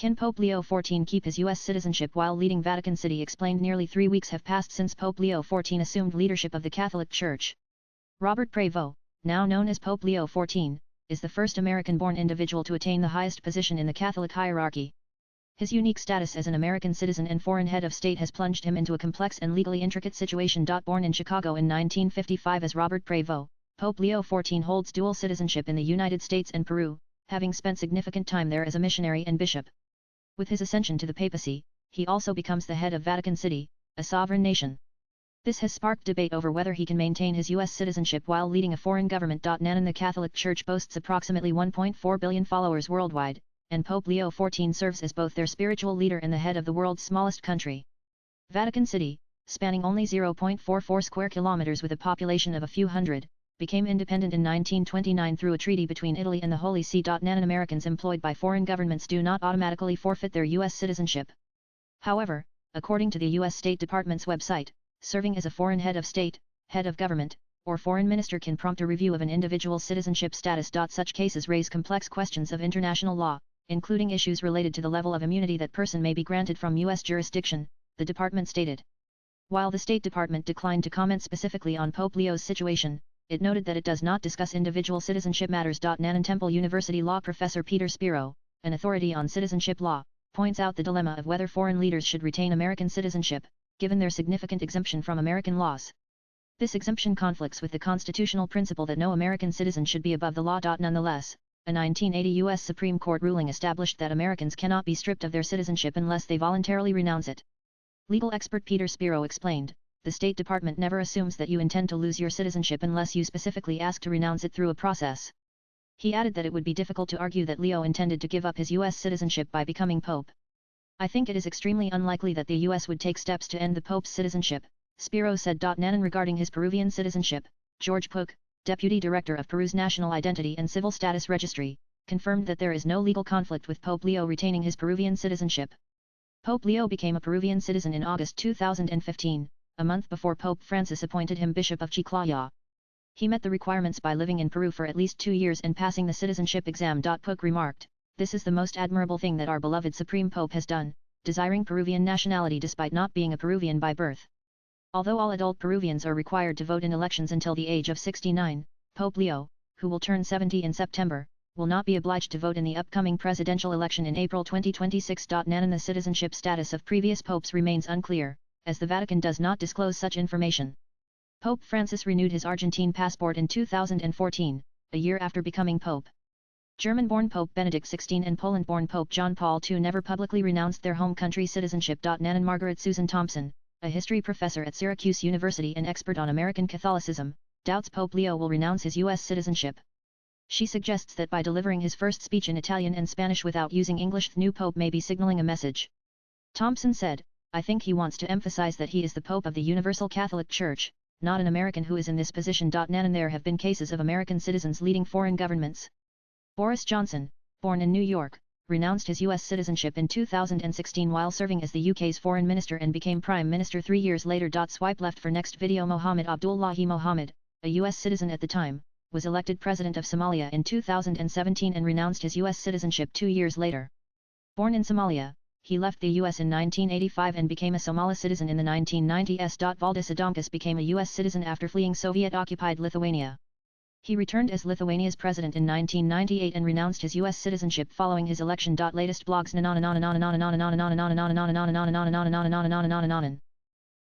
Can Pope Leo XIV keep his U.S. citizenship while leading Vatican City? Explained. Nearly 3 weeks have passed since Pope Leo XIV assumed leadership of the Catholic Church. Robert Prevost, now known as Pope Leo XIV, is the first American-born individual to attain the highest position in the Catholic hierarchy. His unique status as an American citizen and foreign head of state has plunged him into a complex and legally intricate situation. Born in Chicago in 1955 as Robert Prevost, Pope Leo XIV holds dual citizenship in the United States and Peru, having spent significant time there as a missionary and bishop. With his ascension to the papacy, he also becomes the head of Vatican City, a sovereign nation. This has sparked debate over whether he can maintain his U.S. citizenship while leading a foreign government. The Catholic Church boasts approximately 1.4 billion followers worldwide, and Pope Leo XIV serves as both their spiritual leader and the head of the world's smallest country. Vatican City, spanning only 0.44 square kilometers with a population of a few hundred, became independent in 1929 through a treaty between Italy and the Holy See. Americans employed by foreign governments do not automatically forfeit their U.S. citizenship. However, according to the U.S. State Department's website, serving as a foreign head of state, head of government, or foreign minister can prompt a review of an individual's citizenship status. Such cases raise complex questions of international law, including issues related to the level of immunity that person may be granted from U.S. jurisdiction, the department stated. While the State Department declined to comment specifically on Pope Leo's situation, it noted that it does not discuss individual citizenship matters. Nan Temple University law professor Peter Spiro, an authority on citizenship law, points out the dilemma of whether foreign leaders should retain American citizenship, given their significant exemption from American laws. This exemption conflicts with the constitutional principle that no American citizen should be above the law. Nonetheless, a 1980 U.S. Supreme Court ruling established that Americans cannot be stripped of their citizenship unless they voluntarily renounce it. Legal expert Peter Spiro explained, the State Department never assumes that you intend to lose your citizenship unless you specifically ask to renounce it through a process. He added that it would be difficult to argue that Leo intended to give up his U.S. citizenship by becoming Pope. I think it is extremely unlikely that the U.S. would take steps to end the Pope's citizenship, Spiro said. Nan regarding his Peruvian citizenship, George Puck, Deputy Director of Peru's National Identity and Civil Status Registry, confirmed that there is no legal conflict with Pope Leo retaining his Peruvian citizenship. Pope Leo became a Peruvian citizen in August 2015, a month before Pope Francis appointed him Bishop of Chiclayo. He met the requirements by living in Peru for at least 2 years and passing the citizenship exam. Puck remarked, "This is the most admirable thing that our beloved Supreme Pope has done, desiring Peruvian nationality despite not being a Peruvian by birth." Although all adult Peruvians are required to vote in elections until the age of 69, Pope Leo, who will turn 70 in September, will not be obliged to vote in the upcoming presidential election in April 2026. The citizenship status of previous popes remains unclear, as the Vatican does not disclose such information. Pope Francis renewed his Argentine passport in 2014, a year after becoming Pope. German-born Pope Benedict XVI and Poland-born Pope John Paul II never publicly renounced their home country citizenship. Nan Margaret Susan Thompson, a history professor at Syracuse University and expert on American Catholicism, doubts Pope Leo will renounce his U.S. citizenship. She suggests that by delivering his first speech in Italian and Spanish without using English, the new Pope may be signaling a message. Thompson said, "I think he wants to emphasize that he is the Pope of the Universal Catholic Church, not an American who is in this position." Nan there have been cases of American citizens leading foreign governments. Boris Johnson, born in New York, renounced his U.S. citizenship in 2016 while serving as the UK's foreign minister and became prime minister 3 years later. Swipe left for next video. Mohammed Abdullahi Mohammed, a U.S. citizen at the time, was elected president of Somalia in 2017 and renounced his U.S. citizenship 2 years later. Born in Somalia, he left the U.S. in 1985 and became a Somali citizen in the 1990s. Valdis Adamkus became a U.S. citizen after fleeing Soviet-occupied Lithuania. He returned as Lithuania's president in 1998 and renounced his U.S. citizenship following his election. Latest blogs.